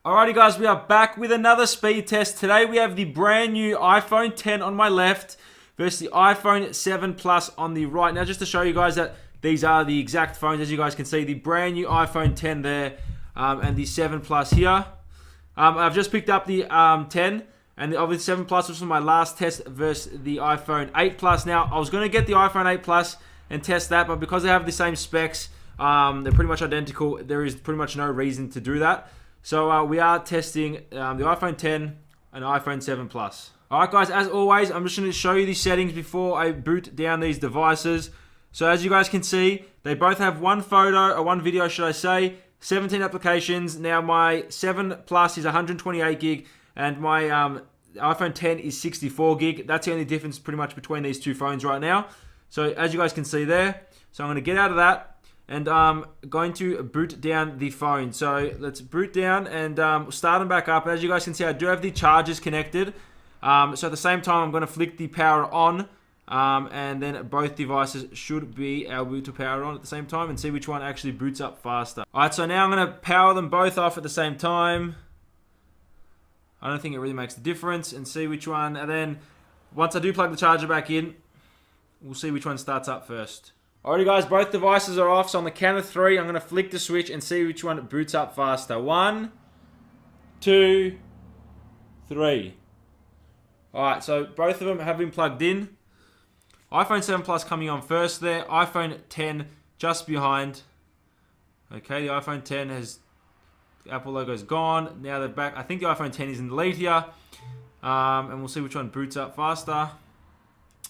Alrighty guys, we are back with another speed test. Today we have the brand new iPhone 10 on my left versus the iPhone 7 Plus on the right. Now just to show you guys that these are the exact phones, as you guys can see, the brand new iPhone 10 there and the 7 Plus here. I've just picked up the 10 and obviously 7 Plus was my last test versus the iPhone 8 Plus. Now I was going to get the iPhone 8 Plus and test that, but because they have the same specs, they're pretty much identical, there is pretty much no reason to do that. So we are testing the iPhone 10 and iPhone 7 Plus. Alright guys, as always, I'm just going to show you the settings before I boot down these devices. So as you guys can see, they both have one photo, or one video should I say, 17 applications. Now my 7 Plus is 128 gig and my iPhone 10 is 64 gig. That's the only difference pretty much between these two phones right now. So as you guys can see there, so I'm going to get out of that. And I'm going to boot down the phone. So let's boot down and start them back up. As you guys can see, I do have the chargers connected. So at the same time, I'm going to flick the power on. And then both devices should be able to power on at the same time and see which one actually boots up faster. Alright, so now I'm going to power them both off at the same time. I don't think it really makes a difference. And see which one. And then once I do plug the charger back in, we'll see which one starts up first. Alrighty guys, both devices are off, so on the count of 3, I'm going to flick the switch and see which one boots up faster. 1, 2, 3. Alright, so both of them have been plugged in. iPhone 7 Plus coming on first there. iPhone 10 just behind. Okay, the iPhone 10 has... the Apple logo's gone. Now they're back. I think the iPhone 10 is in the lead here. And we'll see which one boots up faster.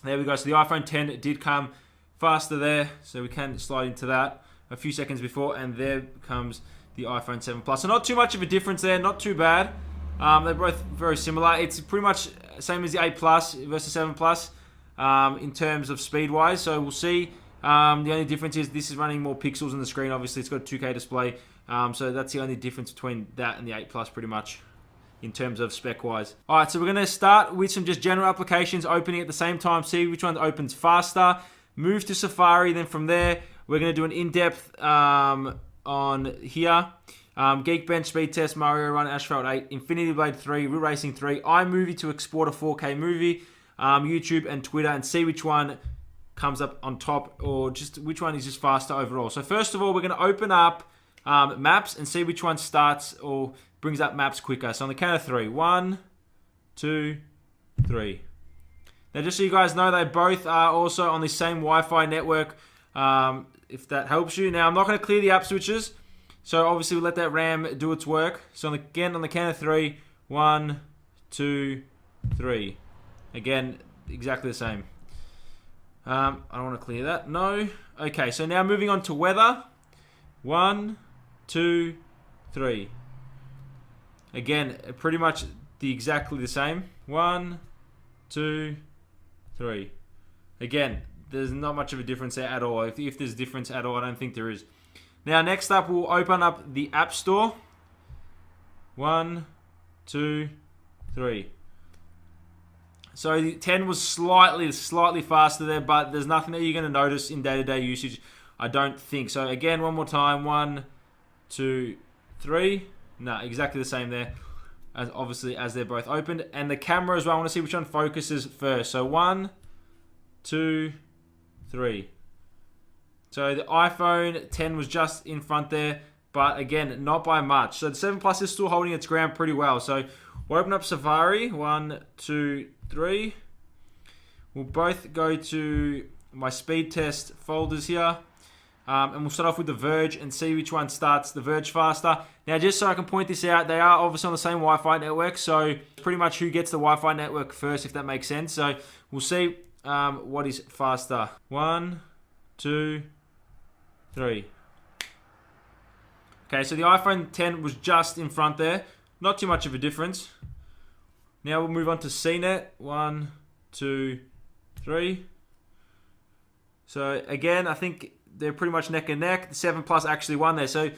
There we go. So the iPhone 10 did come faster there, so we can slide into that a few seconds before, and there comes the iPhone 7 Plus. So not too much of a difference there, not too bad. They're both very similar. It's pretty much same as the 8 Plus versus 7 Plus in terms of speed wise. So we'll see. The only difference is this is running more pixels on the screen. Obviously it's got a 2K display, so that's the only difference between that and the 8 Plus pretty much in terms of spec wise. Alright, so we're going to start with some just general applications opening at the same time, see which one opens faster. Move to Safari, then from there, we're going to do an in-depth on here. Geekbench, Speed Test, Mario Run, Asphalt 8, Infinity Blade 3, Real Racing 3, iMovie to export a 4K movie, YouTube and Twitter, and see which one comes up on top, or just which one is just faster overall. So first of all, we're going to open up Maps and see which one starts or brings up Maps quicker. So on the count of 3, 1, 2, 3. Now, just so you guys know, they both are also on the same Wi-Fi network, if that helps you. Now, I'm not going to clear the app switches, so obviously we'll let that RAM do its work. So again, on the count of 3, 1, 2, 3. Again, exactly the same. I don't want to clear that. No. Okay, so now moving on to weather. 1, 2, 3. Again, pretty much exactly the same. 1, 2, 3. Again, there's not much of a difference there at all. If there's a difference at all, I don't think there is. Now, next up, we'll open up the App Store. 1, 2, 3. So the 10 was slightly faster there, but there's nothing that you're going to notice in day-to-day usage, I don't think. So again, one more time. 1, 2, 3. No, exactly the same there. As obviously as they're both opened, and the camera as well. I want to see which one focuses first. So 1, 2, 3. So the iPhone 10 was just in front there, but again, not by much. So the 7 Plus is still holding its ground pretty well. So we'll open up Safari. 1, 2, 3. We'll both go to my speed test folders here. And we'll start off with The Verge and see which one starts The Verge faster. Now, just so I can point this out, they are obviously on the same Wi-Fi network, so pretty much who gets the Wi-Fi network first, if that makes sense. So we'll see what is faster. 1, 2, 3. Okay, so the iPhone 10 was just in front there. Not too much of a difference. Now we'll move on to CNET. 1, 2, 3. So again, I think they're pretty much neck and neck. The 7 Plus actually won there. So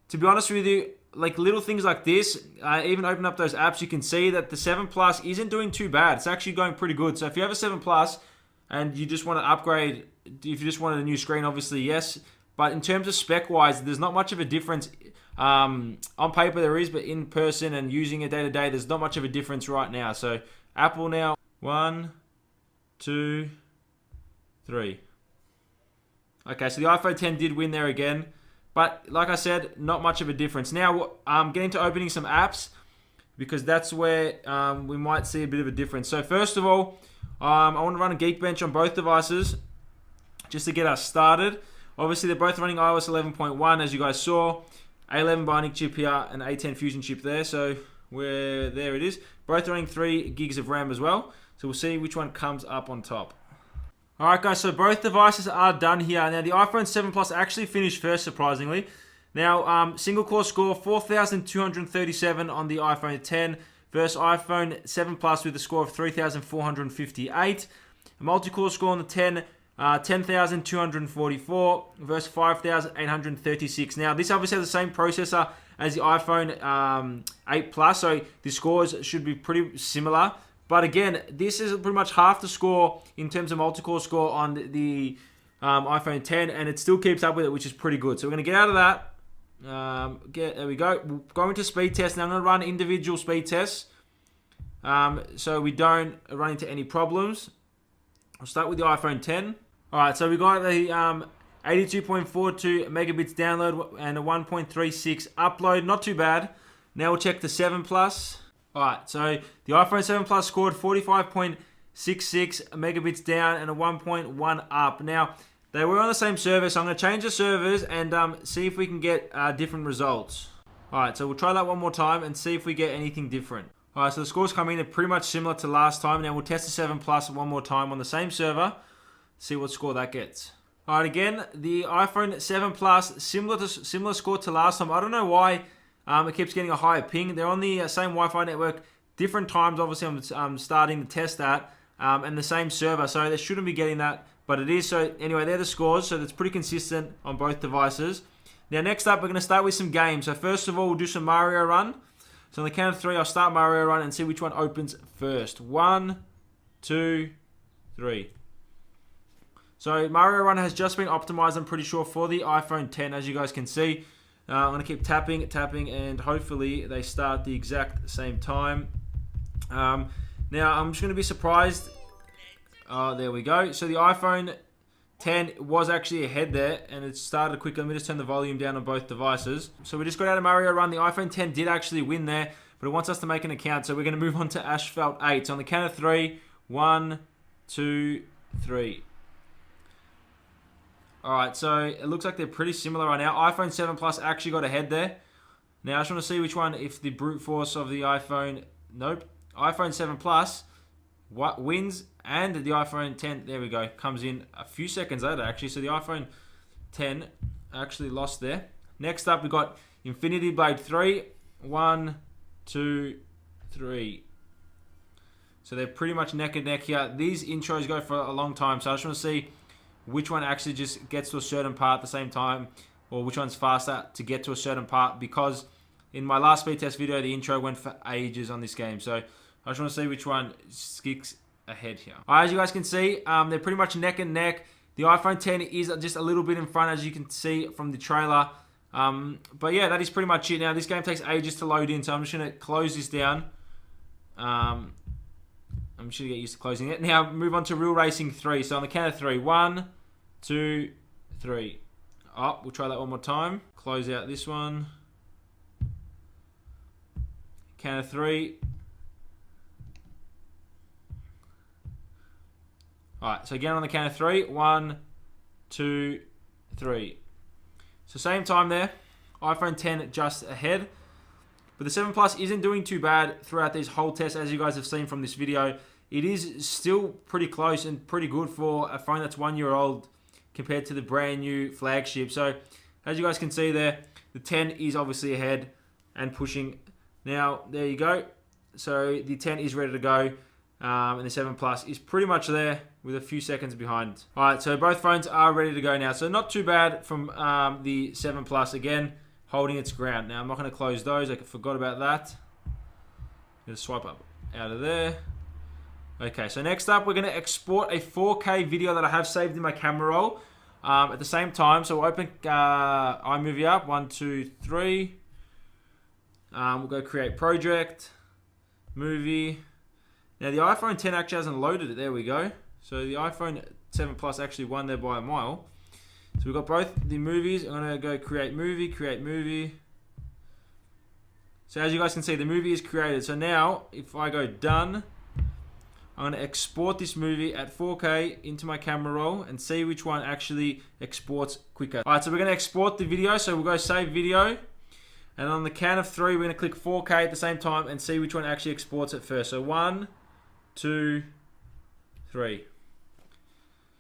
to be honest with you, like little things like this, even open up those apps, you can see that the 7 Plus isn't doing too bad. It's actually going pretty good. So if you have a 7 Plus and you just want to upgrade, if you just wanted a new screen, obviously yes. But in terms of spec-wise, there's not much of a difference. On paper there is, but in person and using it day to day, there's not much of a difference right now. So Apple now, 1, 2, 3. Okay, so the iPhone 10 did win there again. But like I said, not much of a difference. Now, I'm getting to opening some apps because that's where we might see a bit of a difference. So first of all, I want to run a Geekbench on both devices just to get us started. Obviously, they're both running iOS 11.1, as you guys saw. A11 Bionic chip here and A10 Fusion chip there. So there it is. Both running 3 gigs of RAM as well. So we'll see which one comes up on top. Alright guys, so both devices are done here. Now the iPhone 7 Plus actually finished first, surprisingly. Now, single core score 4,237 on the iPhone 10 versus iPhone 7 Plus with a score of 3,458. A multi-core score on the 10, 10,244 versus 5,836. Now, this obviously has the same processor as the iPhone 8 Plus, so the scores should be pretty similar. But again, this is pretty much half the score in terms of multi-core score on the iPhone 10, and it still keeps up with it, which is pretty good. So we're going to get out of that. There we go. We'll go into speed test. Now I'm going to run individual speed tests so we don't run into any problems. I'll start with the iPhone 10. Alright, so we got the 82.42 megabits download and a 1.36 upload. Not too bad. Now we'll check the 7 Plus. Alright, so the iPhone 7 Plus scored 45.66 megabits down and a 1.1 up. Now, they were on the same server, so I'm going to change the servers and see if we can get different results. Alright, so we'll try that one more time and see if we get anything different. Alright, so the scores coming in are pretty much similar to last time. Now we'll test the 7 Plus one more time on the same server, see what score that gets. Alright, again, the iPhone 7 Plus, similar score to last time. I don't know why it keeps getting a higher ping. They're on the same Wi-Fi network, different times, obviously, I'm starting to test that, and the same server, so they shouldn't be getting that, but it is. So anyway, they're the scores, so that's pretty consistent on both devices. Now, next up, we're going to start with some games. So first of all, we'll do some Mario Run. So on the count of 3, I'll start Mario Run and see which one opens first. 1, 2, 3. So Mario Run has just been optimized, I'm pretty sure, for the iPhone 10, as you guys can see. I'm going to keep tapping, and hopefully they start the exact same time. Now, I'm just going to be surprised. There we go. So the iPhone 10 was actually ahead there, and it started quickly. Let me just turn the volume down on both devices. So we just got out of Mario Run. The iPhone 10 did actually win there, but it wants us to make an account. So we're going to move on to Asphalt 8. So on the count of 3, 1, 2, 3. Alright, so it looks like they're pretty similar right now. iPhone 7 Plus actually got ahead there. Now, I just want to see which one, if the brute force of the iPhone... Nope. iPhone 7 Plus wins, and the iPhone 10, there we go, comes in a few seconds later, actually. So the iPhone 10 actually lost there. Next up, we got Infinity Blade 3. 1, 2, 3. So they're pretty much neck and neck here. These intros go for a long time, so I just want to see which one actually just gets to a certain part at the same time, or which one's faster to get to a certain part, because in my last speed test video, the intro went for ages on this game. So I just want to see which one kicks ahead here. Alright, as you guys can see, they're pretty much neck and neck. The iPhone 10 is just a little bit in front, as you can see from the trailer. But yeah, that is pretty much it. Now, this game takes ages to load in, so I'm just going to close this down. I'm just going to get used to closing it. Now, move on to Real Racing 3. So on the count of 3, 1, 2, 3. Oh, we'll try that one more time. Close out this one. Count of 3. Alright, so again on the count of 3. 1, 2, 3. So same time there. iPhone 10 just ahead. But the 7 Plus isn't doing too bad throughout these whole tests, as you guys have seen from this video. It is still pretty close and pretty good for a phone that's 1 year old compared to the brand new flagship. So as you guys can see there, the 10 is obviously ahead and pushing. Now, there you go. So the 10 is ready to go. And the 7 Plus is pretty much there with a few seconds behind. Alright, so both phones are ready to go now. So not too bad from the 7 Plus. Again, holding its ground. Now, I'm not going to close those. I forgot about that. I'm going to swipe up out of there. Okay, so next up, we're going to export a 4K video that I have saved in my camera roll at the same time. So we'll open iMovie up. 1, 2, 3. We'll go create project, movie. Now the iPhone 10 actually hasn't loaded it. There we go. So the iPhone 7 Plus actually won there by a mile. So we've got both the movies. I'm going to go create movie, create movie. So as you guys can see, the movie is created. So now, if I go done, I'm going to export this movie at 4K into my camera roll and see which one actually exports quicker. Alright, so we're going to export the video. So we'll go save video. And on the count of 3, we're going to click 4K at the same time and see which one actually exports it first. So 1, 2, 3.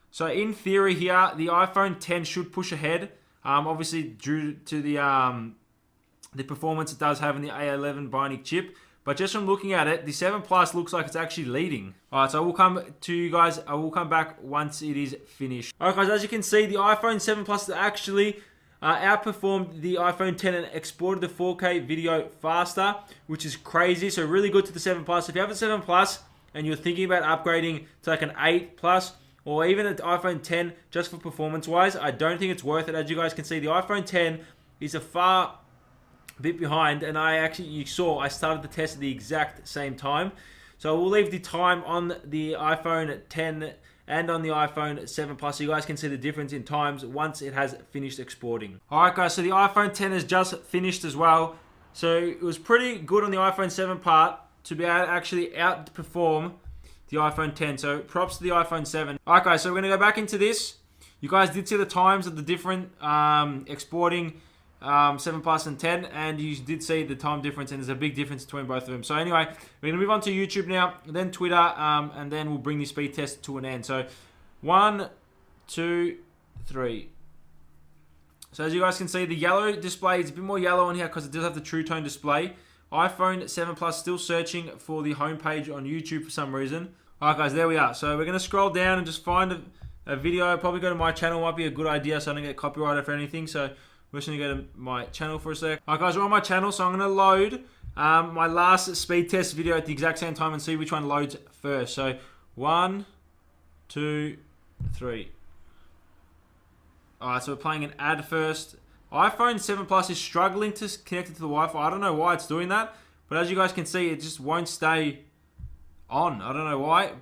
So in theory here, the iPhone 10 should push ahead. Obviously due to the performance it does have in the A11 Bionic chip. But just from looking at it, the 7 Plus looks like it's actually leading. Alright, so I will come to you guys. I will come back once it is finished. Alright guys, as you can see, the iPhone 7 Plus actually outperformed the iPhone 10 and exported the 4K video faster, which is crazy. So really good to the 7 Plus. If you have a 7 Plus and you're thinking about upgrading to like an 8 Plus or even an iPhone 10 just for performance wise, I don't think it's worth it. As you guys can see, the iPhone 10 is a far bit behind, and you saw I started the test at the exact same time. So we'll leave the time on the iPhone 10 and on the iPhone 7 Plus so you guys can see the difference in times once it has finished exporting. Alright guys, so the iPhone 10 has just finished as well. So it was pretty good on the iPhone 7 part to be able to actually outperform the iPhone 10. So props to the iPhone 7. Alright guys, so we're going to go back into this. You guys did see the times of the different exporting 7 Plus and 10, and you did see the time difference, and there's a big difference between both of them. So anyway, we're going to move on to YouTube now, then Twitter, and then we'll bring the speed test to an end. So 1, 2, 3. So as you guys can see, the yellow display is a bit more yellow on here because it does have the True Tone display. iPhone 7 Plus still searching for the homepage on YouTube for some reason. Alright guys, there we are. So we're going to scroll down and just find a video. Probably go to my channel, might be a good idea so I don't get copyrighted for anything. So we're just going to go to my channel for a sec. Alright guys, we're on my channel, so I'm going to load my last speed test video at the exact same time and see which one loads first. So 1, 2, 3. Alright, so we're playing an ad first. iPhone 7 Plus is struggling to connect it to the Wi-Fi. I don't know why it's doing that, but as you guys can see, it just won't stay on. I don't know why.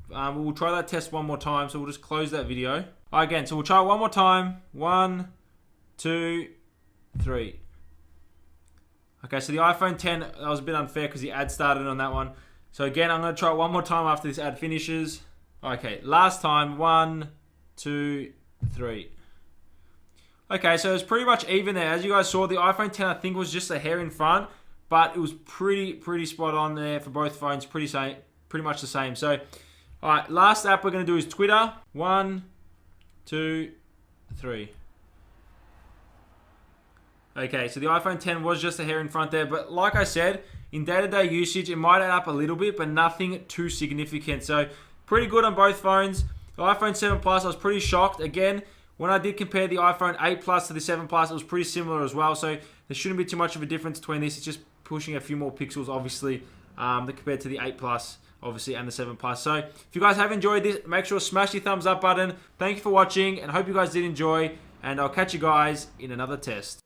We'll try that test one more time, so we'll just close that video. Alright, again, so we'll try it one more time. 1, 2, 3. Okay, so the iPhone 10, that was a bit unfair because the ad started on that one. So again, I'm going to try it one more time after this ad finishes. Okay, last time. 1, 2, 3. Okay, so it's pretty much even there. As you guys saw, the iPhone 10 I think was just a hair in front, but it was pretty spot on there for both phones. Pretty much the same. So, all right, last app we're going to do is Twitter. 1, 2, 3. Okay, so the iPhone 10 was just a hair in front there, but like I said, in day-to-day usage, it might add up a little bit, but nothing too significant. So, pretty good on both phones. The iPhone 7 Plus, I was pretty shocked. Again, when I did compare the iPhone 8 Plus to the 7 Plus, it was pretty similar as well. So, there shouldn't be too much of a difference between this. It's just pushing a few more pixels, obviously, compared to the 8 Plus, obviously, and the 7 Plus. So, if you guys have enjoyed this, make sure to smash the thumbs up button. Thank you for watching, and hope you guys did enjoy, and I'll catch you guys in another test.